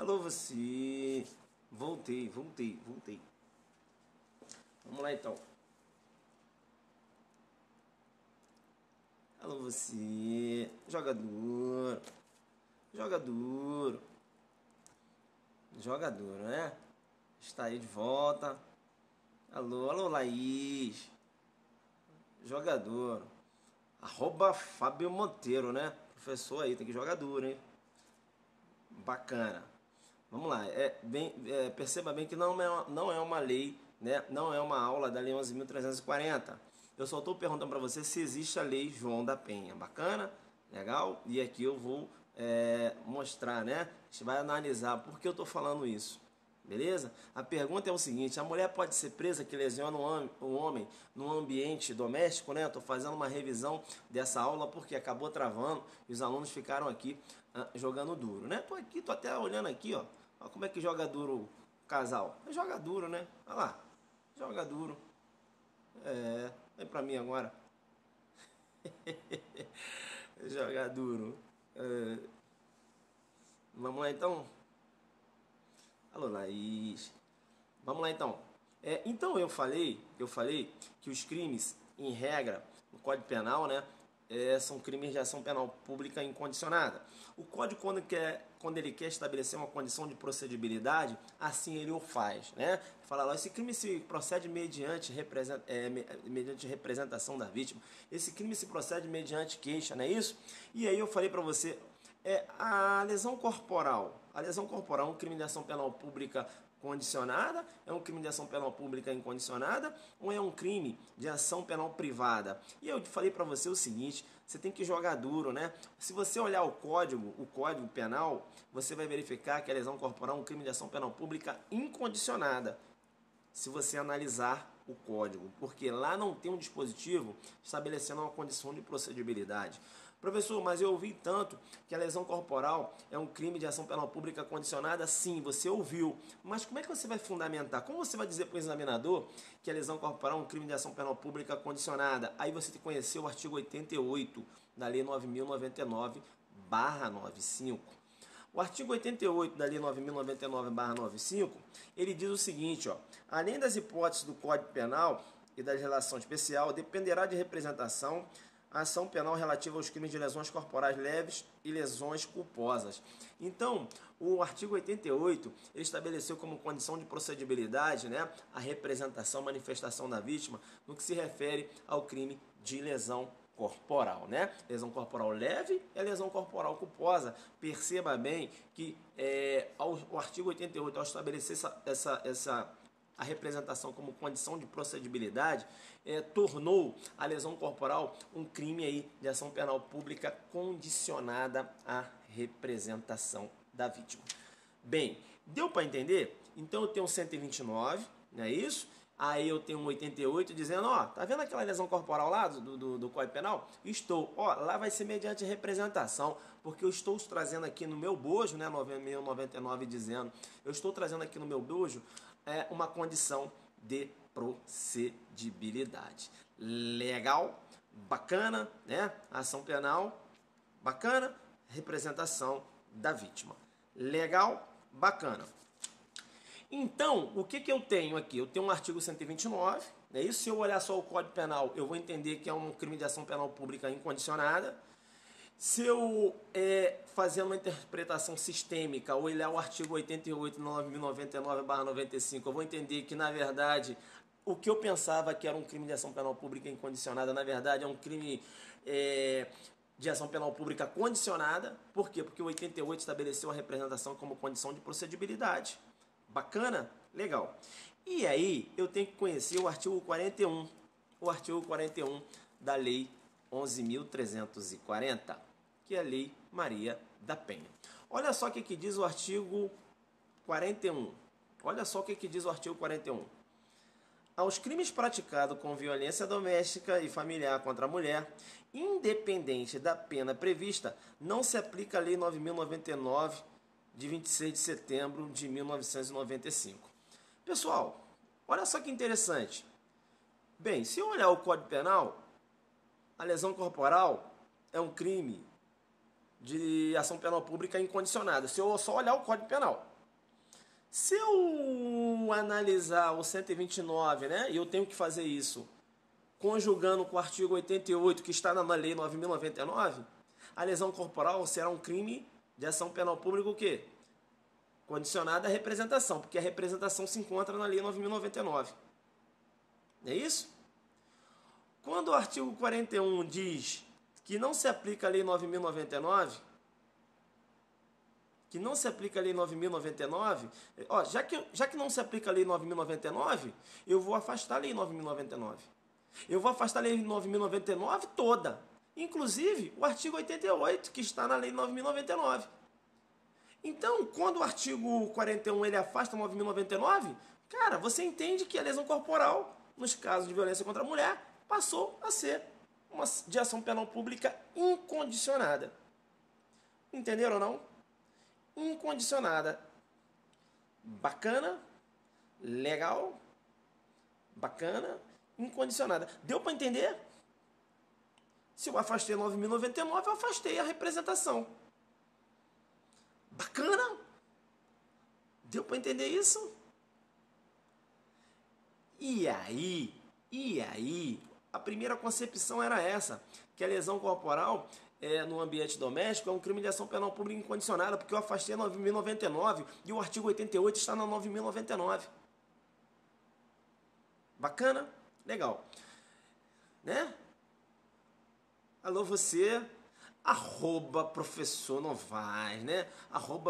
Alô, você. Voltei. Vamos lá, então. Alô, você. Joga duro. Joga duro. Joga duro, né? Está aí de volta. Alô, Laís. Jogador. @Fábio Monteiro, né? Professor aí, tem que jogar duro, hein? Bacana. Vamos lá. Perceba bem que não é uma lei, né? Não é uma aula da Lei 11.340. Eu só estou perguntando para você se existe a Lei João da Penha. Bacana? Legal? E aqui eu vou mostrar, né? A gente vai analisar por que eu estou falando isso. Beleza? A pergunta é o seguinte: a mulher pode ser presa que lesiona um homem no ambiente doméstico, né? Estou fazendo uma revisão dessa aula porque acabou travando e os alunos ficaram aqui jogando duro, né? Tô até olhando aqui, ó. Olha como é que joga duro o casal. Joga duro, né? Olha lá. Joga duro. Vem pra mim agora. Joga duro. Vamos lá então? Alô, Laís. Vamos lá então. Então eu falei que os crimes, em regra, no Código Penal, né, são crimes de ação penal pública incondicionada. O Código, quando ele quer estabelecer uma condição de procedibilidade, assim ele o faz, né? Fala lá, esse crime se procede mediante representação da vítima. Esse crime se procede mediante queixa, não é isso? E aí eu falei para você, a lesão corporal. A lesão corporal é um crime de ação penal pública condicionada? É um crime de ação penal pública incondicionada? Ou é um crime de ação penal privada? E eu falei para você o seguinte: você tem que jogar duro, né? Se você olhar o código penal, você vai verificar que a lesão corporal é um crime de ação penal pública incondicionada. Se você analisar o código, porque lá não tem um dispositivo estabelecendo uma condição de procedibilidade. Professor, mas eu ouvi tanto que a lesão corporal é um crime de ação penal pública condicionada. Sim, você ouviu. Mas como é que você vai fundamentar? Como você vai dizer para o examinador que a lesão corporal é um crime de ação penal pública condicionada? Aí você tem que conhecer o artigo 88 da Lei 9.099/95. O artigo 88 da Lei 9.099/95, ele diz o seguinte, ó: além das hipóteses do Código Penal e da legislação especial, dependerá de representação a ação penal relativa aos crimes de lesões corporais leves e lesões culposas. Então, o artigo 88, ele estabeleceu como condição de procedibilidade, né, a representação, manifestação da vítima no que se refere ao crime de lesão corporal, né? Lesão corporal leve é lesão corporal culposa. Perceba bem que o artigo 88, ao estabelecer a representação como condição de procedibilidade, tornou a lesão corporal um crime aí de ação penal pública condicionada à representação da vítima. Bem, deu para entender? Então eu tenho 129, não é isso? Aí eu tenho um 88 dizendo, ó, tá vendo aquela lesão corporal lá do Código Penal? Estou, ó, lá vai ser mediante representação, porque eu estou trazendo aqui no meu bojo, né, 9.099 dizendo, eu estou trazendo aqui no meu bojo uma condição de procedibilidade. Legal? Bacana, né? Ação penal, bacana, representação da vítima. Legal? Bacana. Então, o que eu tenho aqui? Eu tenho um artigo 129, né? Isso, se eu olhar só o Código Penal, eu vou entender que é um crime de ação penal pública incondicionada. Se eu fazer uma interpretação sistêmica, ou olhar o artigo 88, 9.099/95, eu vou entender que, na verdade, o que eu pensava que era um crime de ação penal pública incondicionada, na verdade, é um crime de ação penal pública condicionada. Por quê? Porque o 88 estabeleceu a representação como condição de procedibilidade. Bacana? Legal. E aí, eu tenho que conhecer o artigo 41. O artigo 41 da Lei 11.340, que é a Lei Maria da Penha. Olha só o que diz o artigo 41. Olha só o que diz o artigo 41. Aos crimes praticados com violência doméstica e familiar contra a mulher, independente da pena prevista, não se aplica a Lei 9.099, de 26 de setembro de 1995. Pessoal, olha só que interessante. Bem, se eu olhar o Código Penal, a lesão corporal é um crime de ação penal pública incondicionada. Se eu só olhar o Código Penal, Se eu analisar o 129, né, e eu tenho que fazer isso conjugando com o artigo 88, que está na Lei 9.099, a lesão corporal será um crime de ação penal pública o quê? Condicionada à representação, porque a representação se encontra na Lei 9.099. Não é isso? Quando o artigo 41 diz que não se aplica a Lei 9.099, ó, já que não se aplica a Lei 9.099, eu vou afastar a Lei 9.099. Eu vou afastar a Lei 9.099 toda, inclusive o artigo 88, que está na Lei 9.099. Então, quando o artigo 41 ele afasta a 9.099, cara, você entende que a lesão corporal, nos casos de violência contra a mulher, passou a ser uma de ação penal pública incondicionada. Entenderam ou não? Incondicionada. Bacana, legal, bacana, incondicionada. Deu para entender? Se eu afastei 9.099, eu afastei a representação. Bacana? Deu para entender isso? E aí, a primeira concepção era essa, que a lesão corporal no ambiente doméstico é um crime de ação penal pública incondicionada, porque eu afastei a 9.099 e o artigo 88 está na 9.099. Bacana? Legal. Né? Alô, você, @professor Novaes, né?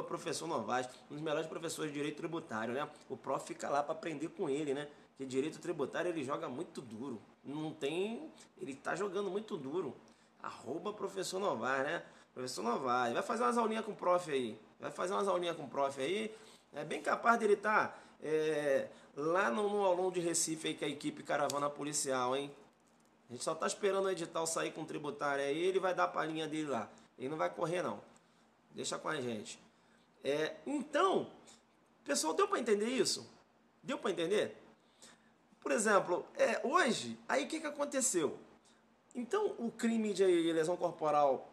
@professor Novaes, um dos melhores professores de direito tributário, né? O prof fica lá para aprender com ele, né? Porque direito tributário ele joga muito duro. Não tem. Ele está jogando muito duro. @professor Novaes, né? Professor Novaes. Vai fazer umas aulinhas com o prof aí. É bem capaz dele estar lá no aulão de Recife aí, que é a equipe Caravana Policial, hein? A gente só está esperando o edital sair com o tributário aí, ele vai dar a palhinha dele lá. Ele não vai correr, não. Deixa com a gente. Então, pessoal, deu para entender isso? Deu para entender? Por exemplo, hoje, aí o que aconteceu? Então, o crime de lesão corporal,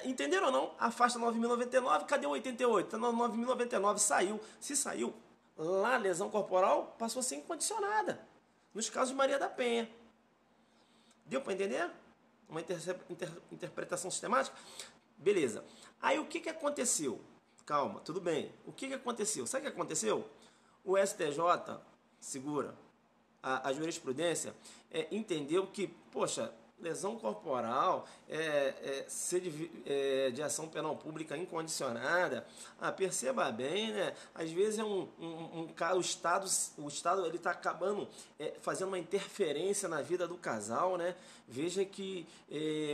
entenderam ou não? Afasta 9.099, cadê o 88? Tá 9.099, saiu. Se saiu, lá a lesão corporal passou a ser incondicionada. Nos casos de Maria da Penha. Deu para entender? Uma interpretação sistemática? Beleza. Aí o que aconteceu? Calma, tudo bem. O que aconteceu? Sabe o que aconteceu? O STJ, segura, a jurisprudência, entendeu que, poxa, lesão corporal ser de ação penal pública incondicionada. Perceba bem, né? Às vezes o Estado ele está acabando fazendo uma interferência na vida do casal, né? Veja que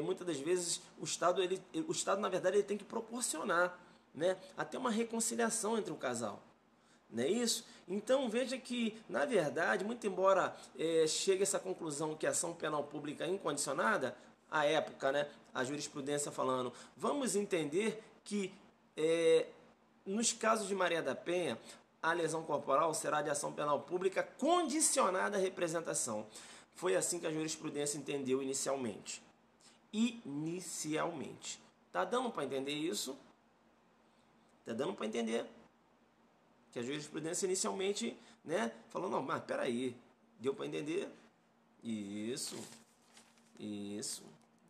muitas das vezes o Estado na verdade ele tem que proporcionar, né, até uma reconciliação entre o casal. Não é isso? Então veja que, na verdade, muito embora chegue a essa conclusão que a ação penal pública é incondicionada, à época, né, a jurisprudência falando, vamos entender que nos casos de Maria da Penha, a lesão corporal será de ação penal pública condicionada à representação. Foi assim que a jurisprudência entendeu inicialmente. Tá dando para entender isso? Tá dando para entender? Que a jurisprudência inicialmente, né, falou, não, mas peraí, deu para entender? Isso,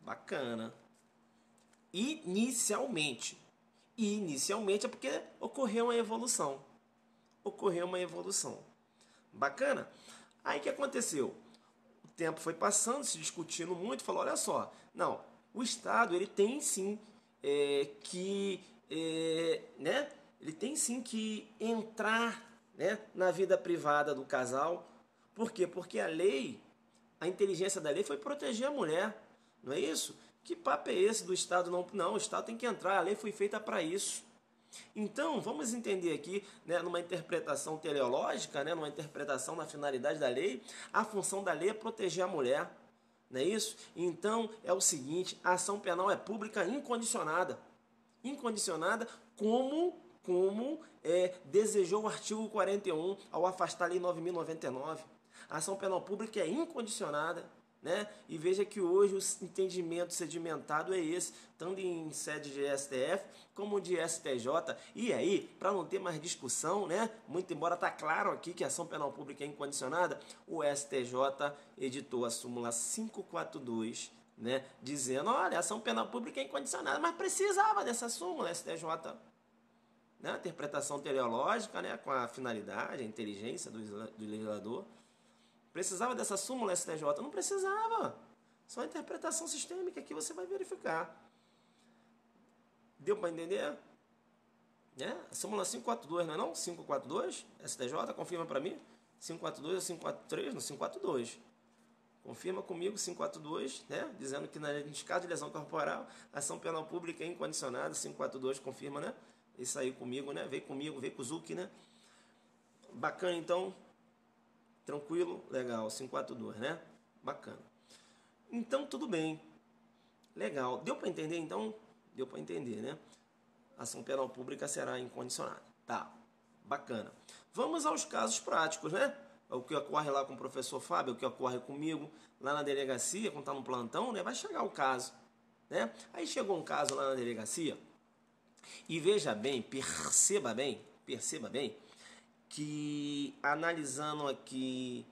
bacana. Inicialmente é porque ocorreu uma evolução. Bacana? Aí o que aconteceu? O tempo foi passando, se discutindo muito, falou, olha só, não, o Estado ele tem sim né, ele tem sim que entrar, né, na vida privada do casal. Por quê? Porque a inteligência da lei foi proteger a mulher. Não é isso? Que papo é esse do Estado? Não, o Estado tem que entrar, a lei foi feita para isso. Então, vamos entender aqui, né, numa interpretação teleológica, né, numa interpretação da finalidade da lei, a função da lei é proteger a mulher. Não é isso? Então, é o seguinte, a ação penal é pública incondicionada. Como desejou o artigo 41 ao afastar a Lei 9.099. A ação penal pública é incondicionada. né? E veja que hoje o entendimento sedimentado é esse, tanto em sede de STF como de STJ. E aí, para não ter mais discussão, né? Muito embora tá claro aqui que a ação penal pública é incondicionada, o STJ editou a súmula 542, né? Dizendo, olha, a ação penal pública é incondicionada, mas precisava dessa súmula, STJ. Né? Interpretação teleológica, né? Com a finalidade, a inteligência do legislador. Precisava dessa súmula STJ? Não precisava. Só a interpretação sistêmica que você vai verificar. Deu para entender? A súmula 542, não é não? 542, STJ, confirma para mim. 542 ou 543? Não, 542. Confirma comigo 542, né? Dizendo que nos casos de lesão corporal, ação penal pública é incondicionada. 542, confirma, né? Isso aí comigo, né? Vem comigo, vem com o Zuki, né? Bacana, então. Tranquilo? Legal. 542, né? Bacana. Então, tudo bem. Legal. Deu para entender, então? Deu para entender, né? Ação penal pública será incondicionada. Tá. Bacana. Vamos aos casos práticos, né? O que ocorre lá com o professor Fábio, o que ocorre comigo lá na delegacia, quando está no plantão, né? Vai chegar o caso, né? Aí chegou um caso lá na delegacia e veja bem, perceba bem, que analisando aqui,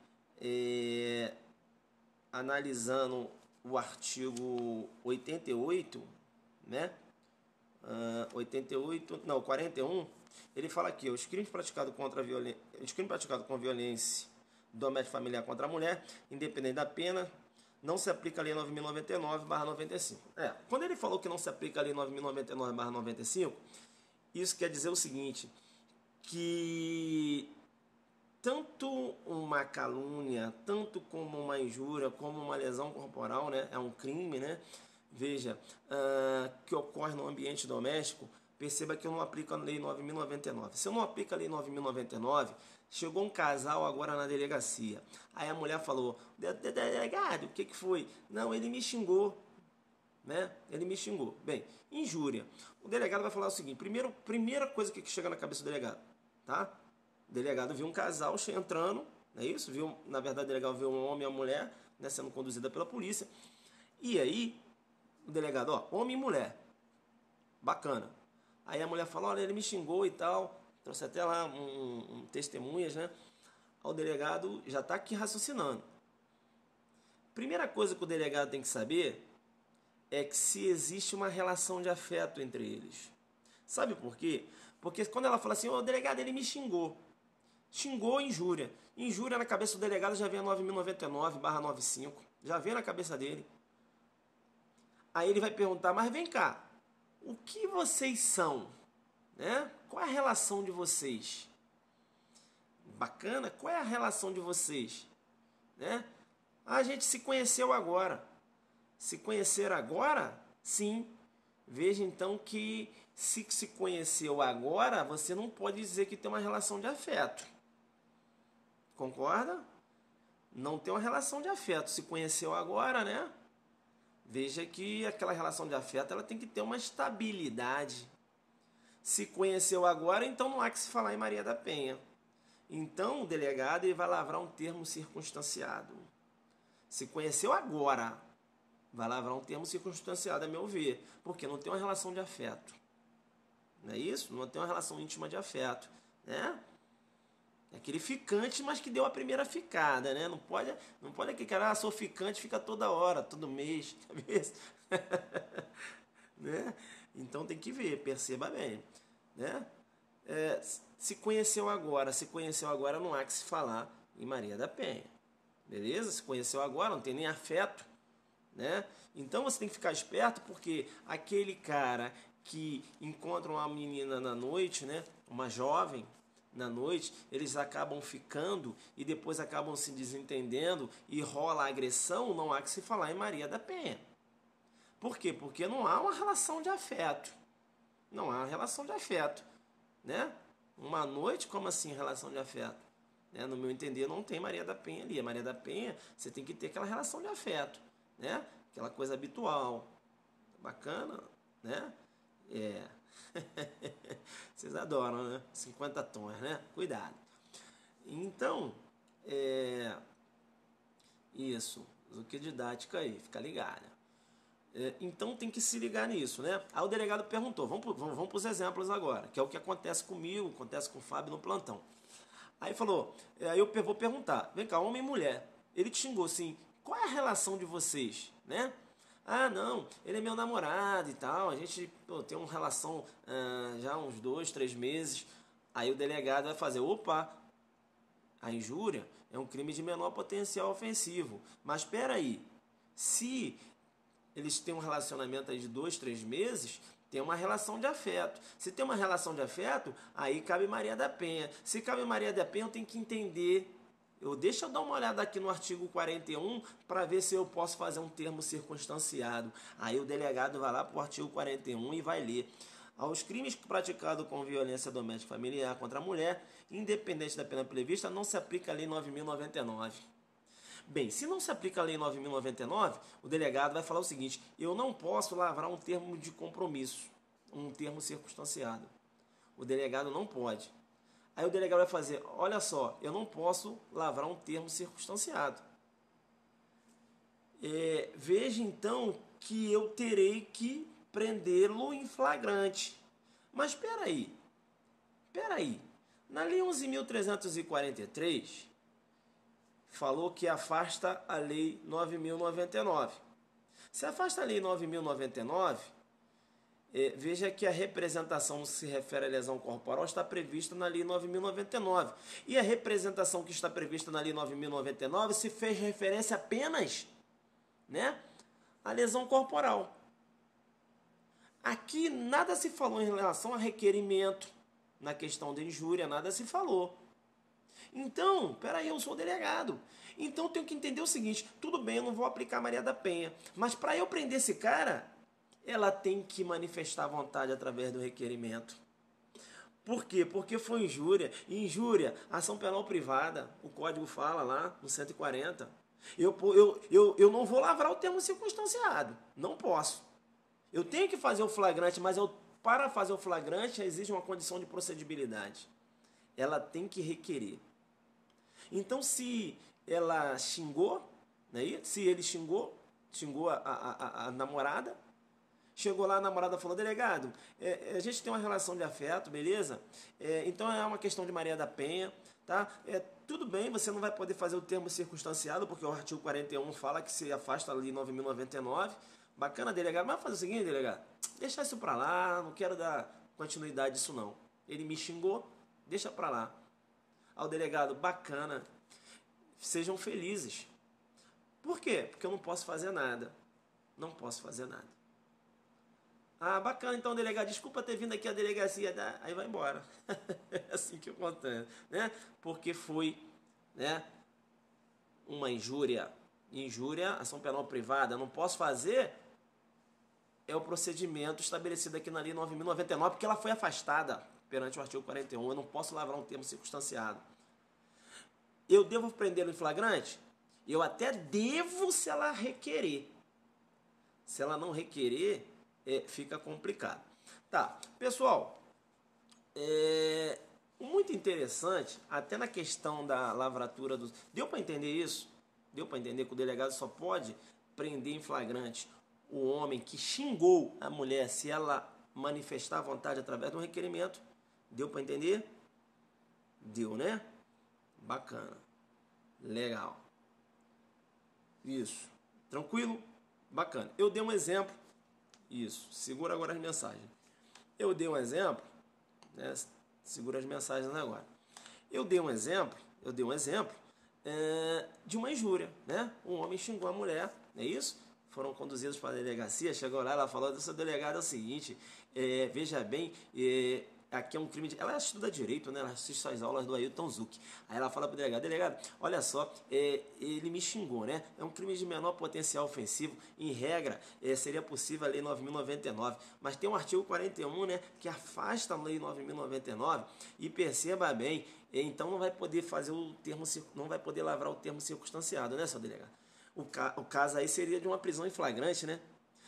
analisando o artigo 88, né? 88, não, 41, ele fala aqui, os crimes praticados com violência doméstica familiar contra a mulher, independente da pena, não se aplica a Lei 9.099/95. Quando ele falou que não se aplica a Lei 9.099/95, isso quer dizer o seguinte, que tanto uma calúnia, tanto como uma injúria, como uma lesão corporal, né, é um crime, né? Veja, que ocorre no ambiente doméstico, perceba que eu não aplico a Lei 9.099. Se eu não aplico a Lei 9.099, chegou um casal agora na delegacia. Aí a mulher falou, delegado, o que foi? Não, ele me xingou. Né? Ele me xingou. Bem, injúria. O delegado vai falar o seguinte, primeira coisa que chega na cabeça do delegado, tá? O delegado viu um casal entrando, não é isso? Na verdade, o delegado viu um homem e uma mulher, né, sendo conduzida pela polícia. E aí, o delegado, homem e mulher. Bacana. Aí a mulher falou, olha, ele me xingou e tal. Trouxe até lá testemunhas, né? O delegado já está aqui raciocinando. Primeira coisa que o delegado tem que saber é que se existe uma relação de afeto entre eles. Sabe por quê? Porque quando ela fala assim, o delegado, ele me xingou. Xingou injúria. Injúria na cabeça do delegado já vem a 9.099/95. Já vem na cabeça dele. Aí ele vai perguntar, mas vem cá, o que vocês são? Né? Qual é a relação de vocês? Bacana, qual é a relação de vocês? Né? A gente se conheceu agora. Se conhecer agora? Sim. Veja então que se conheceu agora, você não pode dizer que tem uma relação de afeto. Concorda? Não tem uma relação de afeto. Se conheceu agora, né? Veja que aquela relação de afeto ela tem que ter uma estabilidade. Se conheceu agora, então não há que se falar em Maria da Penha. Então o delegado ele vai lavrar um termo circunstanciado. Se conheceu agora, vai lavrar um termo circunstanciado, a meu ver, porque não tem uma relação de afeto. Não é isso? Não tem uma relação íntima de afeto, né? É aquele ficante, mas que deu a primeira ficada, né? Não pode aquele cara, sou ficante, fica toda hora, todo mês, né? Então tem que ver, perceba bem, né? Se conheceu agora, não há que se falar em Maria da Penha, beleza? Se conheceu agora, não tem nem afeto, né? Então você tem que ficar esperto, porque aquele cara que encontra uma menina na noite, né? Uma jovem na noite, eles acabam ficando e depois acabam se desentendendo e rola a agressão, não há que se falar em Maria da Penha. Por quê? Porque não há uma relação de afeto. Não há uma relação de afeto, né? Uma noite, como assim relação de afeto? Né? No meu entender, não tem Maria da Penha ali. A Maria da Penha, você tem que ter aquela relação de afeto, né? Aquela coisa habitual. Bacana, né? Vocês adoram, né? 50 tons, né? Cuidado. Então, isso. Usa o que didática aí, fica ligado. Então tem que se ligar nisso, né? Aí o delegado perguntou, vamos para os exemplos agora, que é o que acontece comigo, acontece com o Fábio no plantão. Aí falou, aí eu vou perguntar, vem cá, homem e mulher, ele te xingou assim, qual é a relação de vocês, né? Ah, não, ele é meu namorado e tal, a gente tem uma relação já há uns 2, 3 meses. Aí o delegado vai fazer, opa, a injúria é um crime de menor potencial ofensivo. Mas espera aí, se eles têm um relacionamento aí de 2, 3 meses, tem uma relação de afeto. Se tem uma relação de afeto, aí cabe Maria da Penha. Se cabe Maria da Penha, eu tenho que entender. Deixa eu dar uma olhada aqui no artigo 41 para ver se eu posso fazer um termo circunstanciado. Aí o delegado vai lá para o artigo 41 e vai ler. Aos crimes praticados com violência doméstica familiar contra a mulher, independente da pena prevista, não se aplica a Lei 9.099. Bem, se não se aplica a Lei 9.099, o delegado vai falar o seguinte, eu não posso lavrar um termo de compromisso, um termo circunstanciado. O delegado não pode. Aí o delegado vai fazer, olha só, eu não posso lavrar um termo circunstanciado. Veja então que eu terei que prendê-lo em flagrante. Mas espera aí. Na Lei 11.343, falou que afasta a Lei 9.099. Se afasta a Lei 9.099, veja que a representação se refere à lesão corporal está prevista na Lei 9.099. E a representação que está prevista na Lei 9.099 se fez referência apenas, né, à lesão corporal. Aqui nada se falou em relação a requerimento, na questão de injúria, nada se falou. Então, peraí, eu sou delegado. Então eu tenho que entender o seguinte, tudo bem, eu não vou aplicar Maria da Penha, mas para eu prender esse cara, ela tem que manifestar vontade através do requerimento. Por quê? Porque foi injúria. Injúria, ação penal privada, o código fala lá no 140. Eu não vou lavrar o termo circunstanciado, não posso. Eu tenho que fazer o flagrante, mas para fazer o flagrante exige uma condição de procedibilidade. Ela tem que requerer. Então, se ela xingou, né, se ele xingou a namorada, chegou lá, a namorada falou, delegado, a gente tem uma relação de afeto, beleza? Então é uma questão de Maria da Penha, tá? Tudo bem, você não vai poder fazer o termo circunstanciado, porque o artigo 41 fala que se afasta ali 9.099. Bacana, delegado, mas fazer o seguinte, delegado, deixa isso pra lá, não quero dar continuidade disso não. Ele me xingou, deixa pra lá. Ao delegado, bacana, sejam felizes. Por quê? Porque eu não posso fazer nada. Não posso fazer nada. Ah, bacana, então, delegado, desculpa ter vindo aqui à delegacia, aí vai embora. É assim que acontece, né? Porque foi, né, uma injúria. Injúria, ação penal privada, não posso fazer, é o procedimento estabelecido aqui na Lei 9.099, porque ela foi afastada perante o artigo 41, eu não posso lavrar um termo circunstanciado. Eu devo prendê-lo em flagrante? Eu até devo se ela requerer. Se ela não requerer, fica complicado. Tá, pessoal, muito interessante, até na questão da lavratura dos... Deu para entender isso? Deu para entender que o delegado só pode prender em flagrante o homem que xingou a mulher se ela manifestar vontade através de um requerimento? Deu para entender? Deu, né? Bacana. Legal. Isso. Tranquilo? Bacana. Eu dei um exemplo. Isso. Segura agora as mensagens. Eu dei um exemplo, né? Segura as mensagens agora. Eu dei um exemplo de uma injúria, né? Um homem xingou a mulher, não é isso? Foram conduzidos para a delegacia, chegou lá, ela falou, seu delegado, é o seguinte, veja bem, aqui é um crime de... Ela estuda direito, né? Ela assiste as aulas do Ailton Zucchi. Aí ela fala para o delegado, olha só, ele me xingou, né? É um crime de menor potencial ofensivo. Em regra, seria possível a Lei 9.099. Mas tem um artigo 41, né? Que afasta a Lei 9.099. E perceba bem, então não vai poder fazer o termo, não vai poder lavrar o termo circunstanciado, né, seu delegado? O caso aí seria de uma prisão em flagrante, né?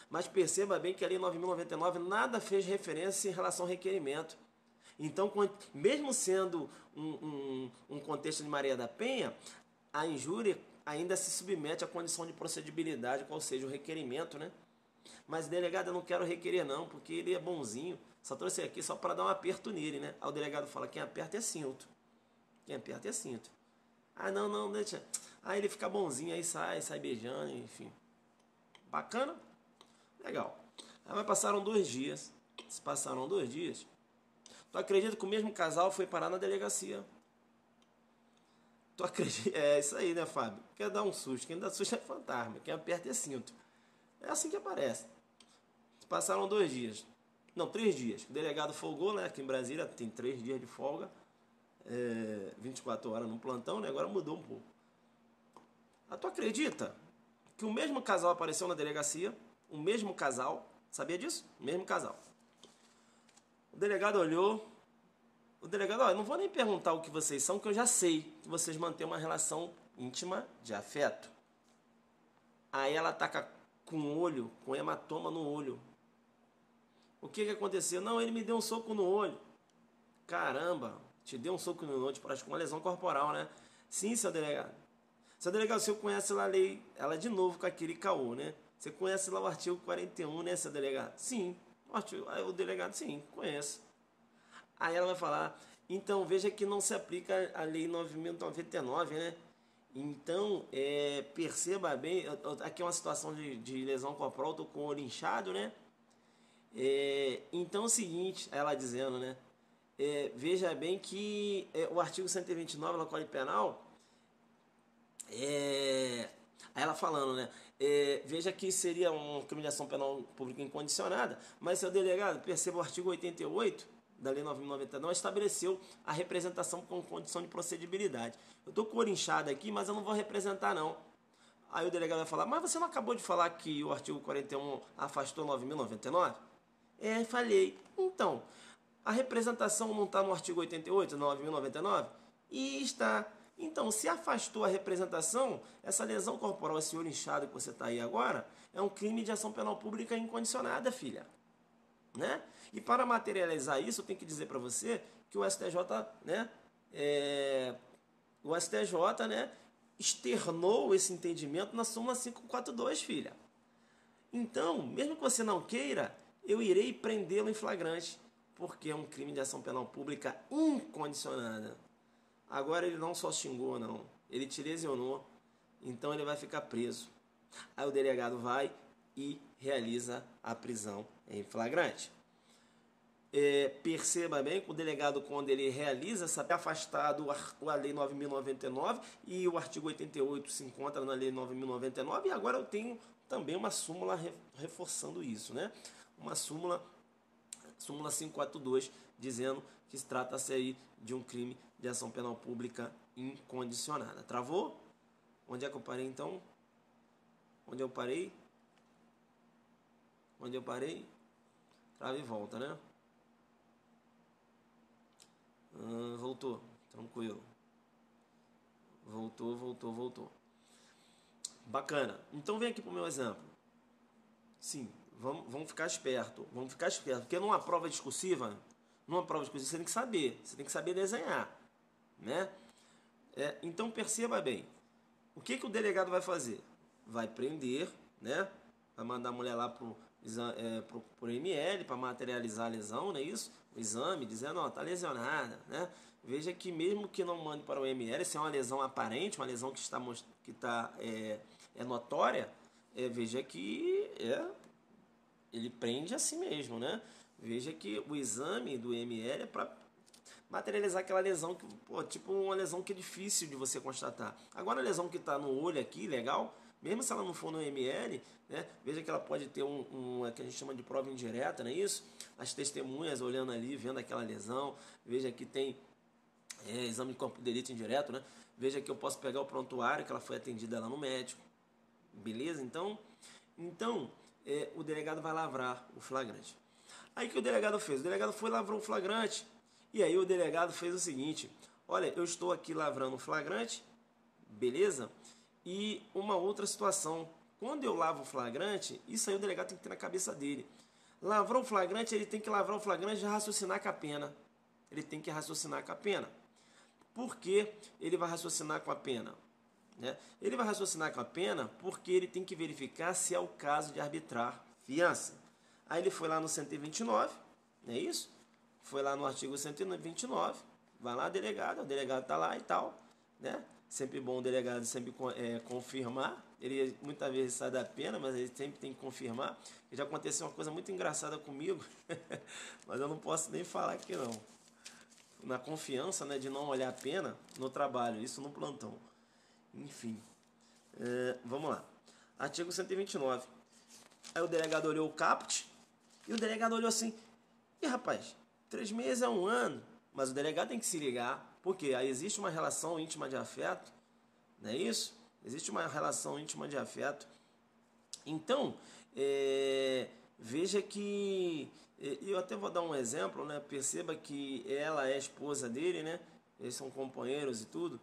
Mas perceba bem que a Lei 9.099 nada fez referência em relação ao requerimento. Então, mesmo sendo um contexto de Maria da Penha, a injúria ainda se submete à condição de procedibilidade, qual seja o requerimento, né? Mas delegado, eu não quero requerer não, porque ele é bonzinho, só trouxe aqui só para dar um aperto nele, né? Aí o delegado fala, quem aperta é cinto. Quem aperta é cinto. Ah, não, não, deixa. Aí ele fica bonzinho, aí sai beijando, enfim. Bacana? Legal. Aí passaram 2 dias. Se passaram 2 dias, tu acredita que o mesmo casal foi parar na delegacia? Tu acredita? É isso aí, né, Fábio? Quer dar um susto. Quem dá susto é fantasma. Quem aperta é cinto. É assim que aparece. Se passaram 2 dias. Não, 3 dias. O delegado folgou, né? Aqui em Brasília tem 3 dias de folga. 24 horas no plantão, né? Agora mudou um pouco. Ah, tu acredita que o mesmo casal apareceu na delegacia? O mesmo casal. Sabia disso? O mesmo casal. O delegado olhou. O delegado, não vou nem perguntar o que vocês são, que eu já sei que vocês mantêm uma relação íntima de afeto. Aí ela ataca com o olho, com hematoma no olho. O que aconteceu? Não, ele me deu um soco no olho. Caramba, te deu um soco no olho, parece com uma lesão corporal, né? Sim, seu delegado. Seu delegado, o senhor conhece lá a lei, ela de novo com aquele caô, né? Você conhece lá o artigo 41, né, seu delegado? Sim. O delegado, sim, conheço. Aí ela vai falar, então veja que não se aplica a lei 9.099, né? Então, perceba bem, aqui é uma situação de lesão corporal, estou com o olho inchado, né? Então é o seguinte, ela dizendo, né? Veja bem que o artigo 129 do Código Penal, aí ela falando, né? Veja que seria uma crime de ação penal pública incondicionada, mas, seu delegado, perceba o artigo 88 da Lei 9.099 estabeleceu a representação com condição de procedibilidade. Eu estou com o olho inchado aqui, mas eu não vou representar, não. Aí o delegado vai falar, mas você não acabou de falar que o artigo 41 afastou 9.099? Falei. Então, a representação não está no artigo 88, 9.099? E está. Então, se afastou a representação, essa lesão corporal, esse olho inchado que você está aí agora, é um crime de ação penal pública incondicionada, filha. Né? E para materializar isso, eu tenho que dizer para você que o STJ, né, externou esse entendimento na súmula 542, filha. Então, mesmo que você não queira, eu irei prendê-lo em flagrante, porque é um crime de ação penal pública incondicionada. Agora ele não só xingou, não. Ele te lesionou, então ele vai ficar preso. Aí o delegado vai e realiza a prisão em flagrante. Perceba bem que o delegado, quando ele realiza, sabe afastado a Lei 9.099 e o artigo 88 se encontra na Lei 9.099 e agora eu tenho também uma súmula reforçando isso, né? Uma súmula 542, dizendo que se trata-se aí de um crime de ação penal pública incondicionada. Travou? Onde é que eu parei, então? Onde eu parei? Trava e volta, né? Voltou. Tranquilo. Voltou. Bacana. Então vem aqui para o meu exemplo. Sim, vamos ficar esperto. Porque numa prova discursiva, você tem que saber desenhar, né? Então perceba bem. O que o delegado vai fazer? Vai prender, né? Vai mandar a mulher lá pro ML para materializar a lesão, não é isso? O exame, dizendo, ó, tá lesionada, né? Veja que mesmo que não mande para o ML, se é uma lesão aparente, uma lesão que está notória, veja que ele prende a si mesmo, né? Veja que o exame do ML é para materializar aquela lesão que, tipo uma lesão que é difícil de você constatar. Agora a lesão que está no olho aqui, legal, mesmo se ela não for no ML, né, veja que ela pode ter que a gente chama de prova indireta, não é isso? As testemunhas olhando ali, vendo aquela lesão, veja que tem exame de corpo de delito indireto, né? Veja que eu posso pegar o prontuário que ela foi atendida lá no médico, beleza? Então o delegado vai lavrar o flagrante. Aí o que o delegado fez? O delegado foi lavrou o flagrante, e aí o delegado fez o seguinte, olha, eu estou aqui lavrando o flagrante, beleza? E uma outra situação, quando eu lavro o flagrante, isso aí o delegado tem que ter na cabeça dele. Lavrou o flagrante, ele tem que lavrar o flagrante e raciocinar com a pena. Ele tem que raciocinar com a pena. Por que ele vai raciocinar com a pena? né? Ele vai raciocinar com a pena porque ele tem que verificar se é o caso de arbitrar fiança. Aí ele foi lá no 129, não é isso? Foi lá no artigo 129, vai lá, delegado, o delegado está lá e tal, né? Sempre bom o delegado sempre confirmar. Ele muitas vezes sai da pena, mas ele sempre tem que confirmar. E já aconteceu uma coisa muito engraçada comigo, mas eu não posso nem falar aqui não. Na confiança, né, de não olhar a pena no trabalho, isso no plantão. Enfim, vamos lá. Artigo 129. Aí o delegado olhou o caput e o delegado olhou assim: e rapaz, 3 meses é 1 ano, mas o delegado tem que se ligar, porque aí existe uma relação íntima de afeto, não é isso? Existe uma relação íntima de afeto. Então, veja que, eu até vou dar um exemplo, né? Perceba que ela é esposa dele, né? Eles são companheiros e tudo.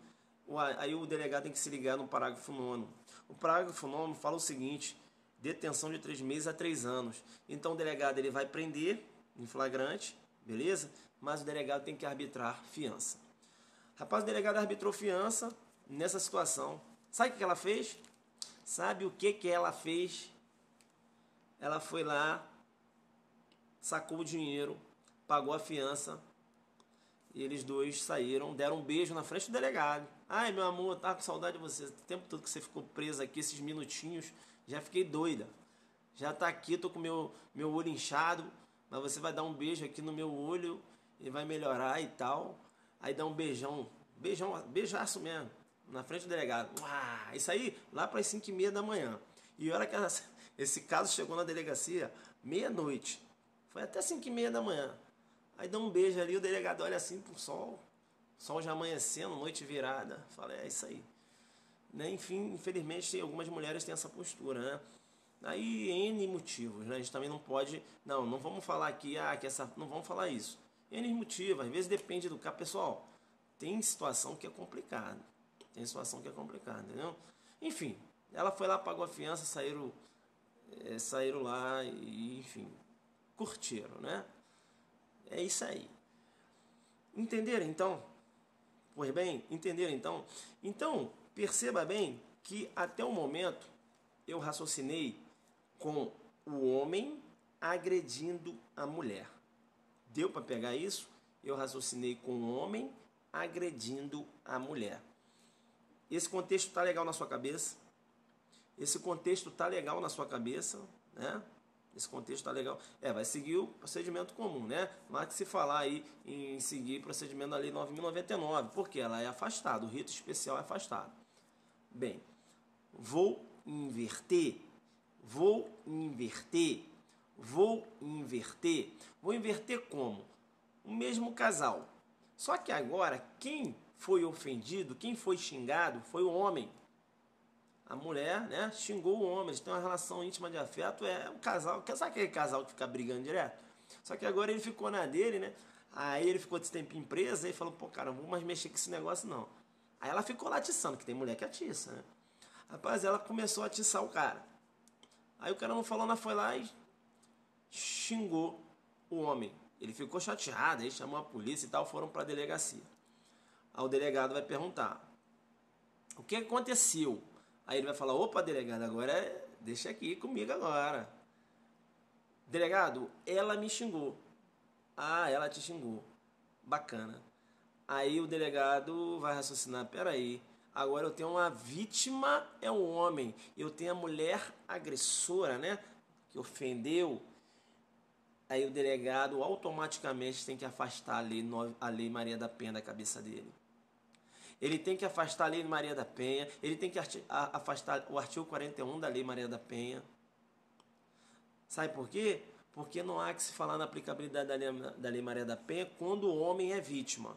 Aí o delegado tem que se ligar no parágrafo 9º. O parágrafo 9º fala o seguinte: detenção de 3 meses a 3 anos. Então o delegado ele vai prender em flagrante, beleza? Mas o delegado tem que arbitrar fiança. Rapaz, o delegado arbitrou fiança nessa situação. Sabe o que ela fez? Sabe o que ela fez? Ela foi lá, sacou o dinheiro, pagou a fiança, e eles dois saíram, deram um beijo na frente do delegado. Ai, meu amor, tá com saudade de você. O tempo todo que você ficou preso aqui, esses minutinhos, já fiquei doida. Já tá aqui, tô com meu olho inchado, mas você vai dar um beijo aqui no meu olho e vai melhorar e tal. Aí dá um beijão, beijaço mesmo, na frente do delegado. Isso aí lá para as 5h30 da manhã. E olha que esse caso chegou na delegacia meia-noite. Foi até 5h30 da manhã. Aí dá um beijo ali, o delegado olha assim pro sol já amanhecendo, noite virada. Fala, é isso aí. Né? Enfim, infelizmente, algumas mulheres têm essa postura, né? Aí, N motivos, né? A gente também não pode... Não vamos falar aqui, não vamos falar isso. N motivos, às vezes depende do caso. Pessoal, tem situação que é complicada. Entendeu? Enfim, ela foi lá, pagou a fiança, saíram lá e, enfim, curtiram, né? É isso aí. Entenderam, então? Pois bem, entenderam, então? Então, perceba bem que até o momento eu raciocinei com o homem agredindo a mulher. Deu para pegar isso? Eu raciocinei com o homem agredindo a mulher. Esse contexto está legal na sua cabeça? Né? Esse contexto está legal. Vai seguir o procedimento comum, né? Não há que se falar aí em seguir o procedimento da Lei 9.099, porque ela é afastada, o rito especial é afastado. Bem, vou inverter. Vou inverter como? O mesmo casal. Só que agora, quem foi ofendido, quem foi xingado, foi o homem. A mulher, né, xingou o homem, eles têm uma relação íntima de afeto, é um casal, sabe aquele casal que fica brigando direto? Só que agora ele ficou na dele, né? Aí ele ficou desse tempo preso, aí falou, pô, cara, não vou mais mexer com esse negócio, não. Aí ela ficou lá atiçando, que tem mulher que atiça, né? Rapaz, ela começou a atiçar o cara. Aí o cara não falou, ela foi lá e xingou o homem. Ele ficou chateado, aí chamou a polícia e tal, foram para a delegacia. Aí o delegado vai perguntar, o que aconteceu? Aí ele vai falar, opa, delegado, agora deixa aqui comigo agora. Delegado, ela me xingou. Ah, ela te xingou. Bacana. Aí o delegado vai raciocinar, peraí, agora eu tenho uma vítima, é um homem. Eu tenho a mulher agressora, né, que ofendeu. Aí o delegado automaticamente tem que afastar a Lei Maria da Penha da cabeça dele. Ele tem que afastar a Lei Maria da Penha, ele tem que afastar o artigo 41 da Lei Maria da Penha. Sabe por quê? Porque não há que se falar na aplicabilidade da Lei Maria da Penha quando o homem é vítima.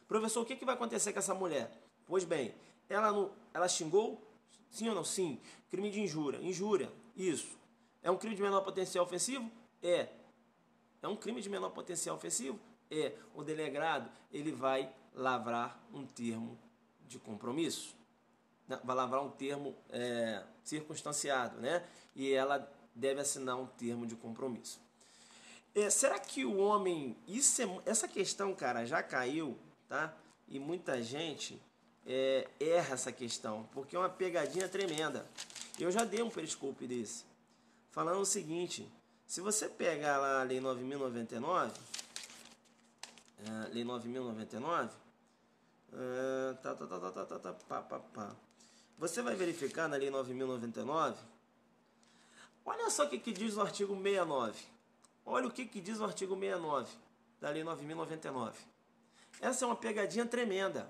Professor, o que vai acontecer com essa mulher? Pois bem, ela xingou? Sim ou não? Sim. Crime de injúria. Injúria, isso. É um crime de menor potencial ofensivo? É. É um crime de menor potencial ofensivo? É. O delegado, ele vai lavrar um termo de compromisso. Vai lavrar um termo circunstanciado, né? E ela deve assinar um termo de compromisso. Será que o homem... essa questão, cara, já caiu, tá? E muita gente erra essa questão, porque é uma pegadinha tremenda. Eu já dei um periscope desse, falando o seguinte: se você pegar lá a Lei 9.099, Lei 9.099, você vai verificar na Lei 9.099, olha só o que diz o artigo 69. Olha o que diz o artigo 69 da Lei 9.099. Essa é uma pegadinha tremenda.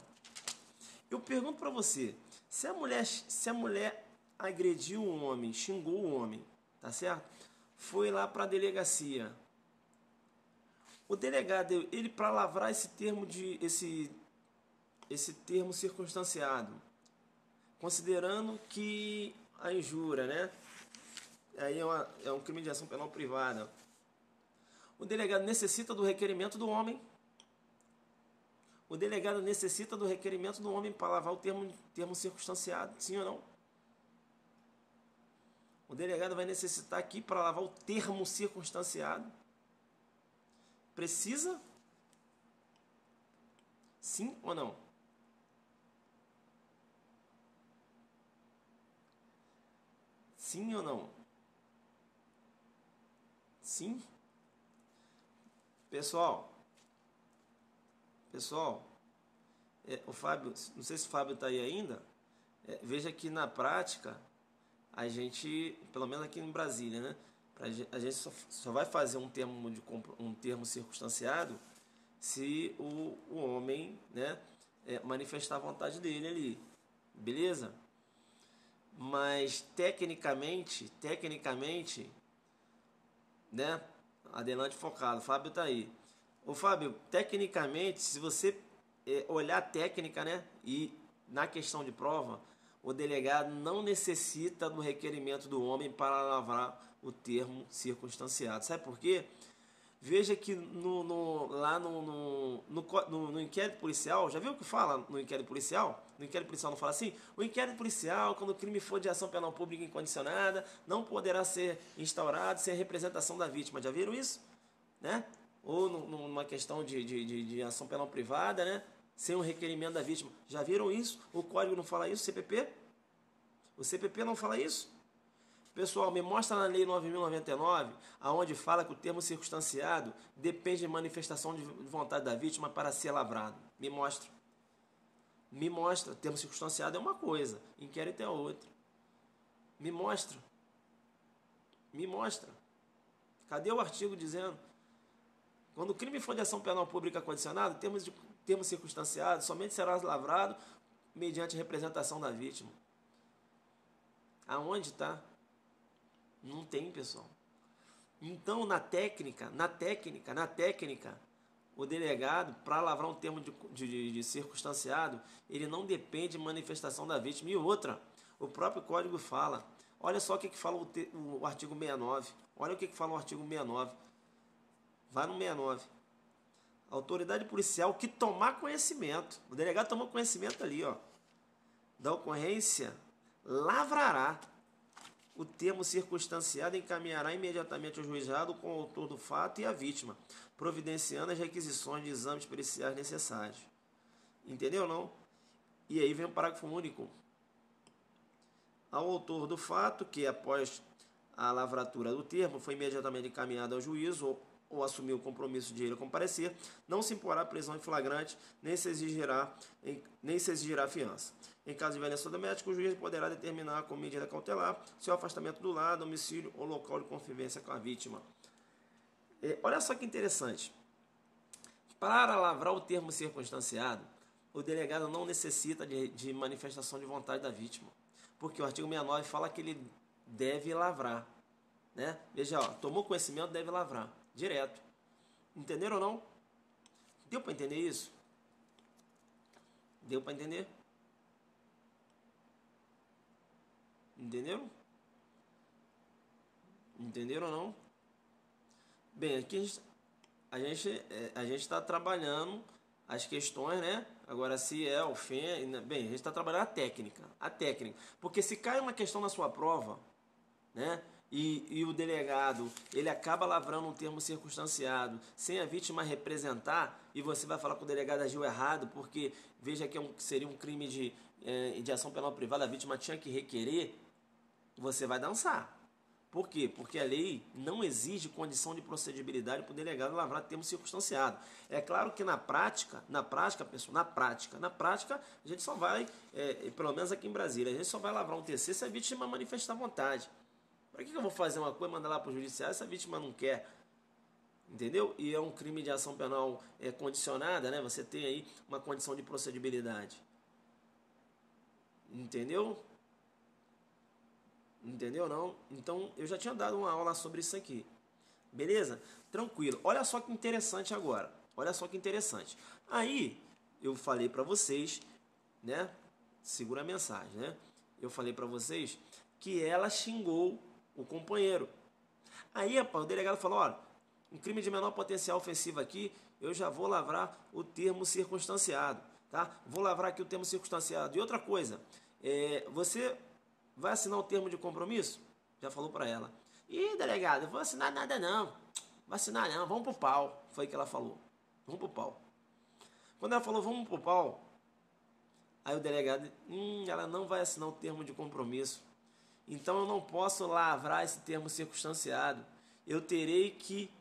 Eu pergunto para você, se a mulher agrediu um homem, xingou o homem, tá certo? Foi lá para a delegacia. O delegado, ele para lavrar esse termo circunstanciado, considerando que a injúria, né? Aí é um crime de ação penal privada. O delegado necessita do requerimento do homem. O delegado necessita do requerimento do homem para lavar o termo circunstanciado, sim ou não? O delegado vai necessitar aqui para lavar o termo circunstanciado. Precisa? Sim ou não? Sim ou não? Sim? Pessoal, o Fábio, não sei se o Fábio está aí ainda, veja que na prática, a gente, pelo menos aqui em Brasília, né, a gente só vai fazer um termo circunstanciado se o homem, né, manifestar a vontade dele ali, beleza? Mas tecnicamente, né, adelante focado, o Fábio está aí. Ô Fábio, tecnicamente, se você olhar a técnica, né, e na questão de prova, o delegado não necessita do requerimento do homem para lavrar o termo circunstanciado. Sabe por quê? Veja que lá no inquérito policial, já viu o que fala no inquérito policial? No inquérito policial não fala assim? O inquérito policial, quando o crime for de ação penal pública incondicionada, não poderá ser instaurado sem a representação da vítima. Já viram isso? Né? Ou numa questão de ação penal privada, né? Sem o requerimento da vítima. Já viram isso? O código não fala isso, o CPP? O CPP não fala isso? Pessoal, me mostra na Lei 9.099, aonde fala que o termo circunstanciado depende de manifestação de vontade da vítima para ser lavrado. Me mostra. Me mostra. Termo circunstanciado é uma coisa, inquérito é outra. Me mostra. Me mostra. Cadê o artigo dizendo? Quando o crime for de ação penal pública condicionada, termo circunstanciado somente será lavrado mediante representação da vítima. Aonde está? Não tem, pessoal. Então, na técnica, o delegado, para lavrar um termo de circunstanciado, ele não depende de manifestação da vítima. E outra, o próprio código fala. Olha só o que fala o artigo 69. Olha o que fala o artigo 69. Vai no 69. A autoridade policial que tomar conhecimento, o delegado tomou conhecimento ali, ó, da ocorrência, lavrará o termo circunstanciado e encaminhará imediatamente ao juizado com o autor do fato e a vítima, providenciando as requisições de exames periciais necessários. Entendeu, não? E aí vem o parágrafo único. Ao autor do fato, que após a lavratura do termo foi imediatamente encaminhado ao juízo ou assumiu o compromisso de ele comparecer, não se imporá prisão em flagrante, nem se exigirá fiança. Em caso de violência doméstica, o juiz poderá determinar com medida cautelar seu afastamento do lar, domicílio ou local de convivência com a vítima. Olha só que interessante. Para lavrar o termo circunstanciado, o delegado não necessita de manifestação de vontade da vítima, porque o artigo 69 fala que ele deve lavrar. Né? Veja, ó, tomou conhecimento, deve lavrar. Direto. Entenderam ou não? Deu para entender isso? Deu para entender? Entenderam? Entenderam ou não? Bem, aqui a gente está trabalhando as questões, né? Agora, se é o FEM... Bem, a gente está trabalhando a técnica. Porque se cai uma questão na sua prova, né? e o delegado, ele acaba lavrando um termo circunstanciado sem a vítima representar, e você vai falar que o delegado agiu errado, porque veja que seria um crime de ação penal privada, a vítima tinha que requerer, você vai dançar. Por quê? Porque a lei não exige condição de procedibilidade para o delegado lavrar termo circunstanciado. É claro que na prática, pessoal, na prática, a gente só vai, pelo menos aqui em Brasília, a gente só vai lavrar um TC se a vítima manifestar vontade. Para que eu vou fazer uma coisa e mandar lá para o judiciário se a vítima não quer? Entendeu? E é um crime de ação penal condicionada, né? Você tem aí uma condição de procedibilidade. Entendeu? Entendeu não? Então eu já tinha dado uma aula sobre isso aqui. Beleza? Tranquilo. Olha só que interessante agora. Olha só que interessante. Aí eu falei para vocês, né? Segura a mensagem, né? Eu falei para vocês que ela xingou o companheiro. Aí, rapaz, o delegado falou, olha, um crime de menor potencial ofensivo aqui, eu já vou lavrar o termo circunstanciado, tá? Vou lavrar aqui o termo circunstanciado. E outra coisa, você vai assinar o termo de compromisso? Já falou para ela. Ih, delegado, eu vou assinar nada não. Vai assinar não, vamos pro pau. Foi o que ela falou. Vamos pro pau. Quando ela falou vamos pro pau, aí o delegado, ela não vai assinar o termo de compromisso. Então eu não posso lavrar esse termo circunstanciado. Eu terei que,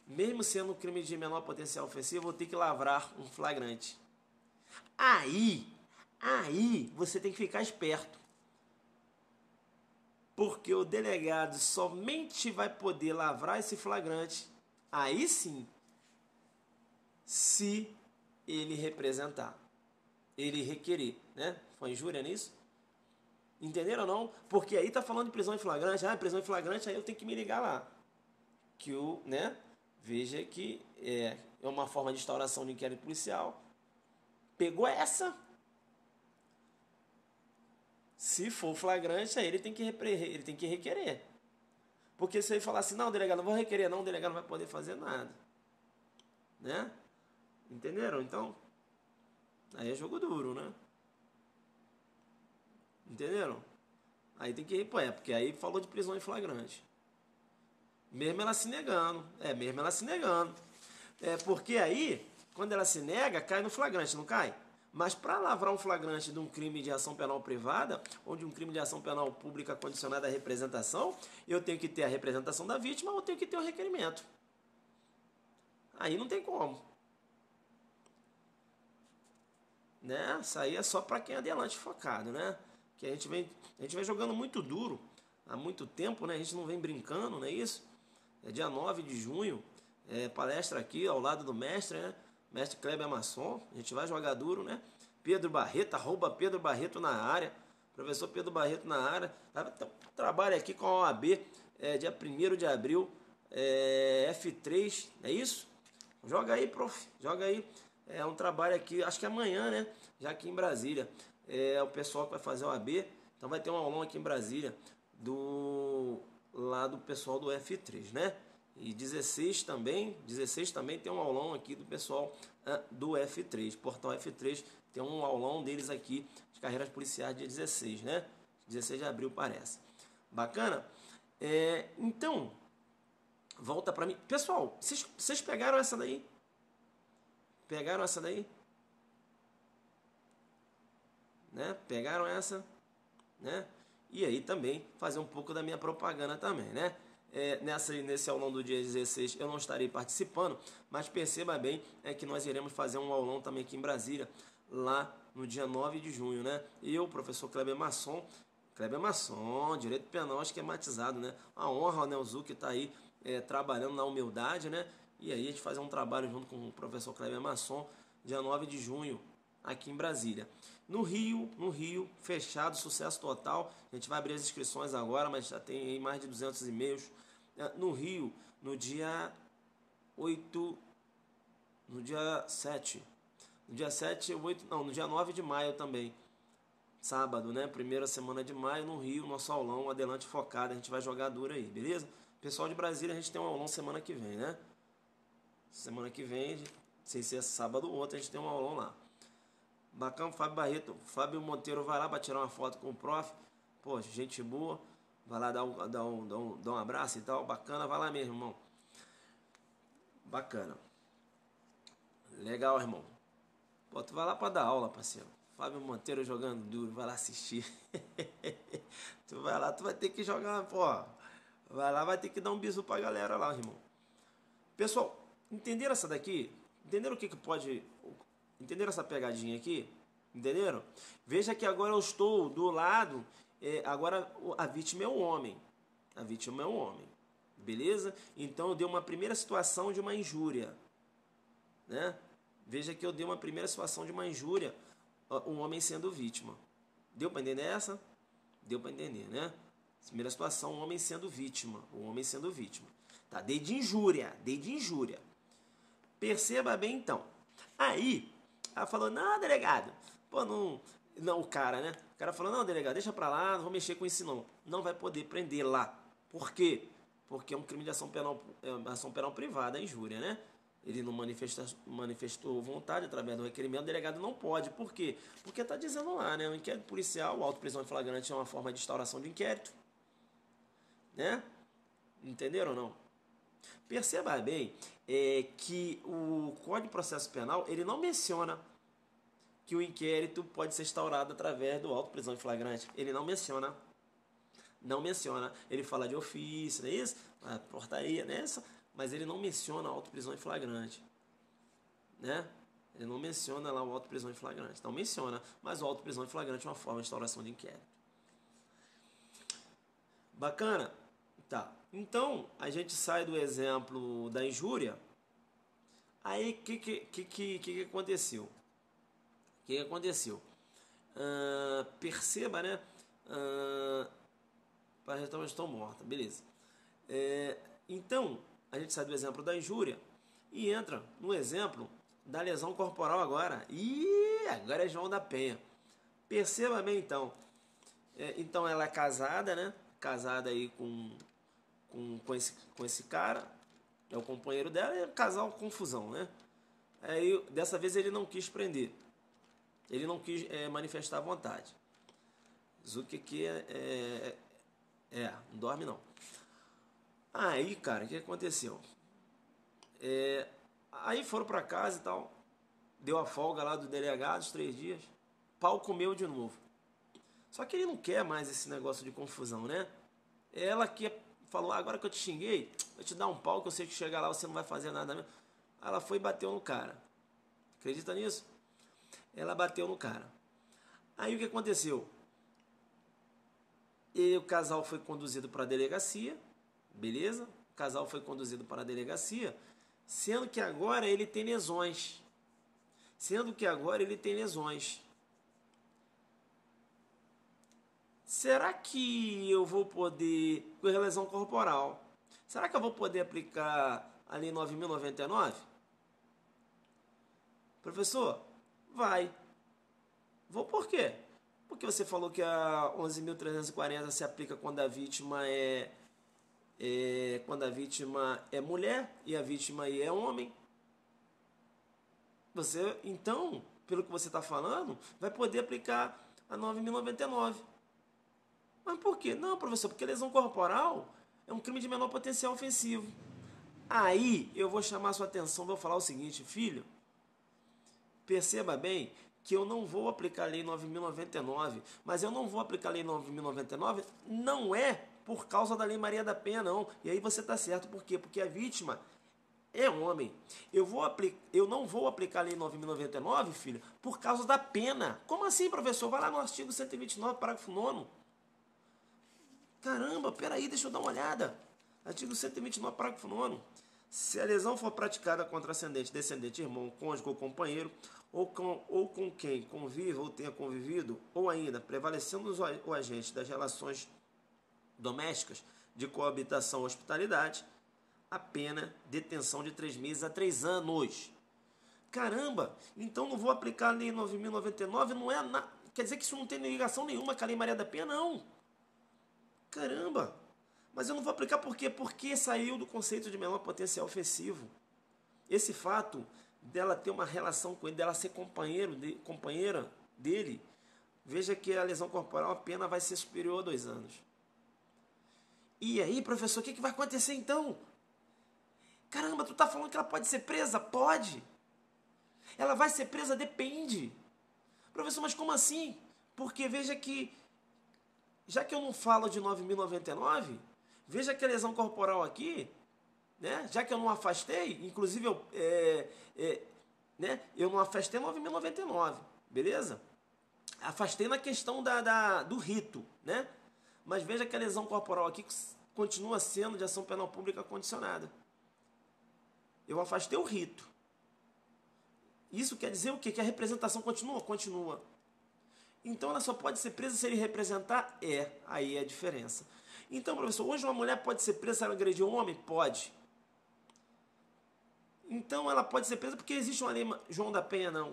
mesmo sendo um crime de menor potencial ofensivo, eu vou ter que lavrar um flagrante. Aí você tem que ficar esperto. Porque o delegado somente vai poder lavrar esse flagrante, aí sim, se ele representar, ele requerer, né? Foi injúria nisso? Entenderam ou não? Porque aí tá falando de prisão em flagrante, prisão em flagrante, aí eu tenho que me ligar lá. Que né? Veja que é uma forma de instauração de inquérito policial. Pegou essa? Se for flagrante, aí ele tem que requerer. Porque se ele falar assim, não, delegado, não vou requerer, não, o delegado não vai poder fazer nada. Né? Entenderam? Então, aí é jogo duro, né? Entenderam? Aí tem que ir, porque aí falou de prisão em flagrante. Mesmo ela se negando. Mesmo ela se negando. Porque aí, quando ela se nega, cai no flagrante, não cai? Mas para lavrar um flagrante de um crime de ação penal privada ou de um crime de ação penal pública condicionada à representação, eu tenho que ter a representação da vítima ou eu tenho que ter o requerimento. Aí não tem como. Né? Isso aí é só para quem é adelante focado, né? Que a gente vem jogando muito duro há muito tempo, né? A gente não vem brincando, não é isso? É dia 9 de junho, palestra aqui ao lado do mestre, né? Mestre Kleber Masson, a gente vai jogar duro, né? Pedro Barreto, @Pedro Barreto na área. Professor Pedro Barreto na área. Trabalha aqui com a OAB, dia 1º de abril, F3, é isso? Joga aí, prof. Joga aí. É um trabalho aqui, acho que amanhã, né? Já aqui em Brasília. O pessoal que vai fazer a OAB. Então vai ter um aulão aqui em Brasília lá do pessoal do F3, né? E 16 também tem um aulão aqui do pessoal do F3, Portal F3, tem um aulão deles aqui de carreiras policiais dia 16, né? 16 de abril parece. Bacana? Então, volta para mim. Pessoal, vocês pegaram essa daí? Pegaram essa daí? Né? Pegaram essa? Né? E aí também fazer um pouco da minha propaganda também, né? Nesse aulão do dia 16 eu não estarei participando, mas perceba bem que nós iremos fazer um aulão também aqui em Brasília, lá no dia 9 de junho, né? Eu, professor Kleber Masson, direito penal esquematizado, né? A honra, né? O Zuc está aí trabalhando na humildade, né? E aí a gente faz um trabalho junto com o professor Kleber Masson, dia 9 de junho, aqui em Brasília. No Rio, fechado, sucesso total. A gente vai abrir as inscrições agora, mas já tem aí mais de 200 e-mails. No Rio, no dia 8, no dia 7, no dia 7, 8, não, no dia 9 de maio também. Sábado, né? Primeira semana de maio, no Rio, nosso aulão, adelante focado. A gente vai jogar duro aí, beleza? Pessoal de Brasília, a gente tem um aulão semana que vem, né? Semana que vem, sem ser sábado ou outro, a gente tem um aulão lá. Bacana, Fábio Monteiro vai lá para tirar uma foto com o prof. Poxa, gente boa. vai lá dar um abraço e tal, bacana, vai lá mesmo, irmão. Bacana. Legal, irmão. Pô, tu vai lá pra dar aula, parceiro. Fábio Monteiro jogando duro, vai lá assistir. Tu vai lá, tu vai ter que jogar, pô. Vai lá, vai ter que dar um bisu pra galera lá, irmão. Pessoal, entenderam essa daqui? Entenderam o que pode... Entenderam essa pegadinha aqui? Entenderam? Veja que agora eu estou do lado... agora a vítima é o homem. A vítima é o homem. Beleza? Então eu dei uma primeira situação de uma injúria. Né? Veja que eu dei uma primeira situação de uma injúria, um homem sendo vítima. Deu para entender essa? Deu para entender, né? Primeira situação, um homem sendo vítima. O homem sendo vítima. Tá? Dei de injúria. Dei de injúria. Perceba bem, então. Aí, ela falou, não, delegado. Pô, não... Não, o cara, né? O cara falou, não, delegado, deixa pra lá, não vou mexer com isso não. Não vai poder prender lá. Por quê? Porque é um crime de ação penal privada, a injúria, né? Ele não manifestou vontade através do requerimento, o delegado não pode. Por quê? Porque está dizendo lá, né? O inquérito policial, a auto-prisão em flagrante é uma forma de instauração de inquérito. Né? Entenderam ou não? Perceba bem que o Código de Processo Penal, ele não menciona que o inquérito pode ser instaurado através do auto-prisão em flagrante. Ele não menciona. Não menciona. Ele fala de ofício, não é isso? A portaria, né? Mas ele não menciona a auto-prisão em flagrante. Né? Ele não menciona lá o auto-prisão em flagrante. Não menciona, mas o auto-prisão em flagrante é uma forma de instauração de inquérito. Bacana? Tá. Então, a gente sai do exemplo da injúria. Aí, o que aconteceu? O que aconteceu? Perceba, né? Para restaurar estão morta. Beleza. Então, a gente sai do exemplo da injúria e entra no exemplo da lesão corporal agora. Agora é João da Penha. Perceba bem, então. Então, ela é casada, né? Casada aí com esse cara. É o companheiro dela. É um casal confusão, né? Aí, dessa vez, ele não quis prender. Ele não quis manifestar vontade. Zuki aqui não dorme não. Aí, cara, o que aconteceu? Aí foram para casa e tal. Deu a folga lá do delegado, os 3 dias. Pau comeu de novo. Só que ele não quer mais esse negócio de confusão, né? Ela que falou, agora que eu te xinguei, vou te dar um pau que eu sei que chegar lá você não vai fazer nada mesmo. Ela foi e bateu no cara. Acredita nisso? Ela bateu no cara. Aí o que aconteceu? E o casal foi conduzido para a delegacia. Beleza? O casal foi conduzido para a delegacia, sendo que agora ele tem lesões. Será que eu vou poder, com lesão corporal, será que eu vou poder aplicar a Lei 9.099? Professor, vai. Vou por quê? Porque você falou que a 11.340 se aplica quando a vítima quando a vítima é mulher e a vítima aí é homem. Você, então, pelo que você está falando, vai poder aplicar a 9.099. Mas por quê? Não, professor, porque lesão corporal é um crime de menor potencial ofensivo. Aí eu vou chamar a sua atenção, vou falar o seguinte, filho, perceba bem que eu não vou aplicar a Lei 9.099, mas eu não vou aplicar a Lei 9.099 não é por causa da Lei Maria da Penha, não. E aí você está certo, por quê? Porque a vítima é homem. Eu não vou aplicar a Lei 9.099, filho, por causa da pena. Como assim, professor? Vai lá no artigo 129, parágrafo 9º. Caramba, peraí, deixa eu dar uma olhada. Artigo 129, parágrafo 9º. Se a lesão for praticada contra ascendente, descendente, irmão, cônjuge ou companheiro, ou com quem convive ou tenha convivido, ou ainda prevalecendo o agente das relações domésticas de coabitação ou hospitalidade, a pena detenção de 3 meses a 3 anos. Caramba, então não vou aplicar a Lei 9.099, não é nada. Quer dizer que isso não tem ligação nenhuma com a Lei Maria da Penha, não. Caramba, mas eu não vou aplicar por quê? Porque saiu do conceito de menor potencial ofensivo. Esse fato dela ter uma relação com ele, dela ser companheira dele, veja que a lesão corporal, a pena vai ser superior a 2 anos. E aí, professor, o que vai acontecer então? Caramba, tu tá falando que ela pode ser presa? Pode. Ela vai ser presa? Depende. Professor, mas como assim? Porque veja que, já que eu não falo de 9.099, veja que a lesão corporal aqui, né? Já que eu não afastei, inclusive eu não afastei 9.099, beleza? Afastei na questão do rito, né? Mas veja que a lesão corporal aqui continua sendo de ação penal pública condicionada. Eu afastei o rito. Isso quer dizer o quê? Que a representação continua? Continua. Então ela só pode ser presa se ele representar? Aí é a diferença. Então, professor, hoje uma mulher pode ser presa se ela agrediu um homem? Pode. Então ela pode ser presa porque existe uma lei João da Penha? Não.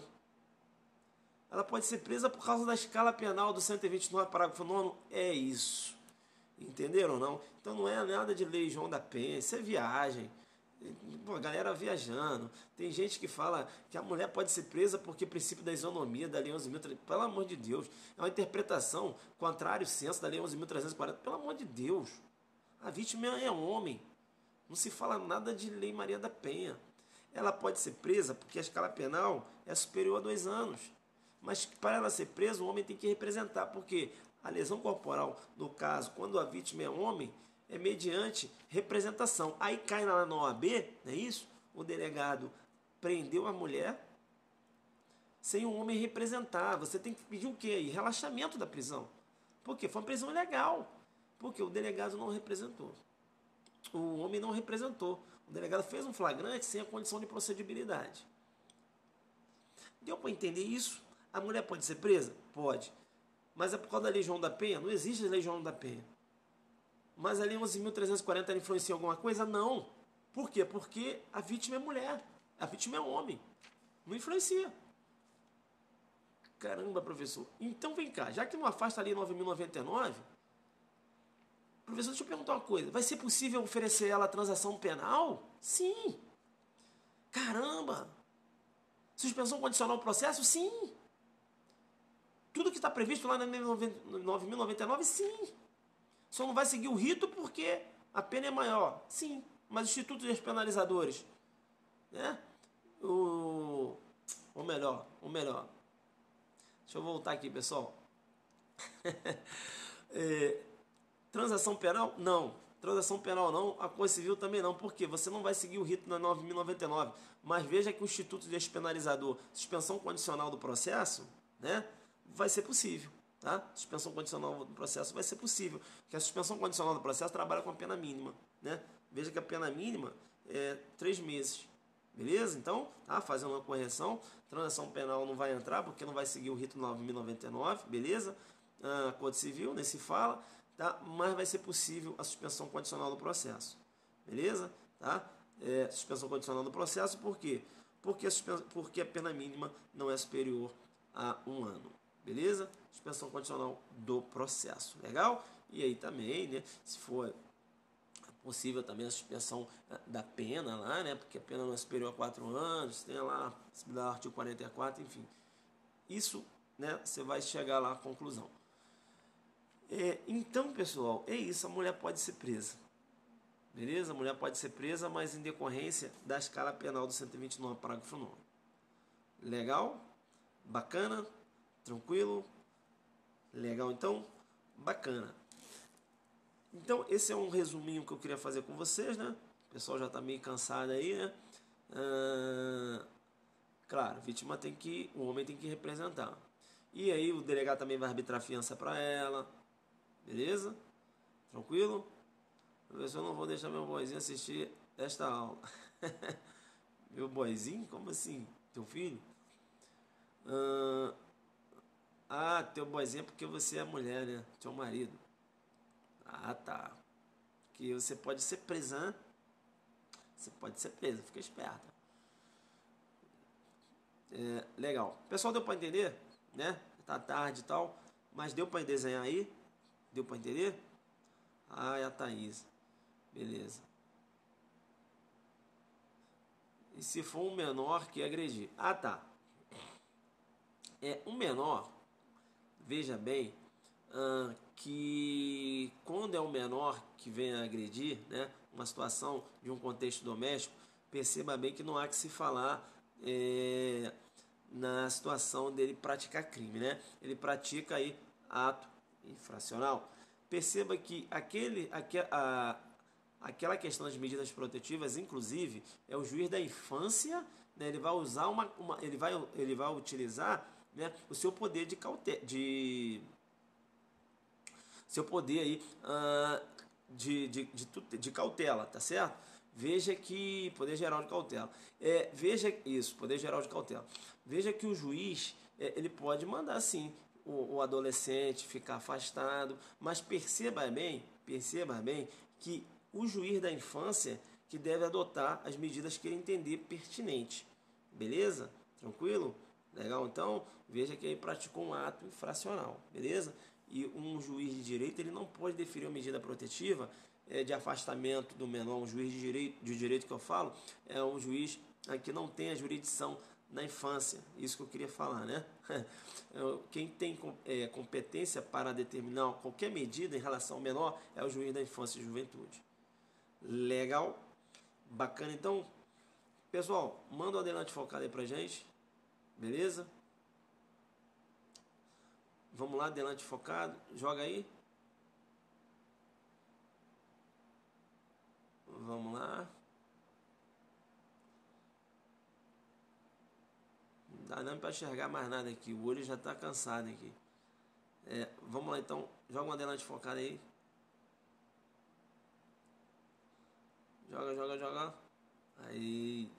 Ela pode ser presa por causa da escala penal do 129, parágrafo 9º. É isso. Entenderam ou não? Então não é nada de lei João da Penha, isso é viagem. Pô, a galera viajando. Tem gente que fala que a mulher pode ser presa porque princípio da isonomia da Lei 11.340. Pelo amor de Deus. É uma interpretação contrária ao senso da Lei 11.340. Pelo amor de Deus. A vítima é um homem. Não se fala nada de Lei Maria da Penha. Ela pode ser presa porque a escala penal é superior a 2 anos. Mas para ela ser presa, o homem tem que representar. Porque a lesão corporal, no caso, quando a vítima é homem, é mediante representação. Aí cai lá na OAB, não é isso? O delegado prendeu a mulher sem o homem representar. Você tem que pedir o quê aí? Relaxamento da prisão. Por quê? Foi uma prisão ilegal. Porque o delegado não representou. O homem não representou. O delegado fez um flagrante sem a condição de procedibilidade. Deu para entender isso? A mulher pode ser presa? Pode. Mas é por causa da Lei João da Penha? Não existe a Lei João da Penha. Mas a Lei 11.340 influencia em alguma coisa? Não. Por quê? Porque a vítima é mulher. A vítima é homem. Não influencia. Caramba, professor. Então vem cá. Já que não afasta a Lei 9.099, professor, deixa eu perguntar uma coisa. Vai ser possível oferecer ela a transação penal? Sim. Caramba. Suspensão condicional do processo? Sim. Tudo que está previsto lá na Lei 9.099? Sim. Só não vai seguir o rito porque a pena é maior. Sim, mas o Instituto Despenalizadores, né? Ou melhor. Deixa eu voltar aqui, pessoal. Transação penal? Não. Transação penal não. A Código Civil também não. Por quê? Você não vai seguir o rito na 9.099. Mas veja que o Instituto Despenalizador, suspensão condicional do processo, né? Vai ser possível. Tá? Suspensão condicional do processo vai ser possível, porque a suspensão condicional do processo trabalha com a pena mínima, né? Veja que a pena mínima é 3 meses, beleza? Então, tá fazendo uma correção, transação penal não vai entrar, porque não vai seguir o rito 9.099, beleza? Código Civil, nem se fala, tá? Mas vai ser possível a suspensão condicional do processo, beleza? Tá? Suspensão condicional do processo, por quê? Porque a pena mínima não é superior a 1 ano. Beleza? Suspensão condicional do processo. Legal? E aí também, né? Se for possível também a suspensão da pena lá, né? Porque a pena não é superior a 4 anos, tem lá a possibilidade do artigo 44, enfim. Isso, né? Você vai chegar lá à conclusão. Então, pessoal, é isso. A mulher pode ser presa. Beleza? A mulher pode ser presa, mas em decorrência da escala penal do 129, parágrafo 9. Legal? Bacana? Tranquilo? Legal, então? Bacana. Então, esse é um resuminho que eu queria fazer com vocês, né? O pessoal já está meio cansado aí, né? Claro, vítima o homem tem que representar. E aí o delegado também vai arbitrar fiança para ela. Beleza? Tranquilo? Professor, eu não vou deixar meu boizinho assistir esta aula. Meu boizinho? Como assim? Teu filho? Teu boizinho é porque você é mulher, né? Teu marido. Tá. Que você pode ser presa, hein? Você pode ser presa, fica esperta. Legal. Pessoal, deu para entender? Né? Tá tarde e tal, mas deu para desenhar aí? Deu para entender? É a Thaís. Beleza. E se for um menor que agredir? Tá. Um menor, veja bem, que quando é o menor que vem a agredir, né, uma situação de um contexto doméstico, perceba bem que não há que se falar na situação dele praticar crime, né? Ele pratica aí ato infracional. Perceba que aquela questão das medidas protetivas, inclusive, é o juiz da infância, né? Ele vai usar ele vai utilizar, né, o seu poder seu poder aí, de cautela, tá certo? Veja que poder geral de cautela. Veja isso, poder geral de cautela. Veja que o juiz ele pode mandar sim o adolescente ficar afastado, mas perceba bem que o juiz da infância que deve adotar as medidas que ele entender pertinente. Beleza? Tranquilo? Legal? Então, veja que ele praticou um ato infracional. Beleza? E um juiz de direito ele não pode deferir uma medida protetiva de afastamento do menor. Um juiz de direito que eu falo é um juiz que não tem a jurisdição na infância. Isso que eu queria falar, né? Quem tem competência para determinar qualquer medida em relação ao menor é o juiz da infância e juventude. Legal? Bacana, então. Pessoal, manda o adelante focado aí pra gente. Beleza? Vamos lá, adelante focado. Joga aí. Vamos lá. Não dá nem para enxergar mais nada aqui. O olho já está cansado aqui. Vamos lá então. Joga um adelante focado aí. Joga. Aí.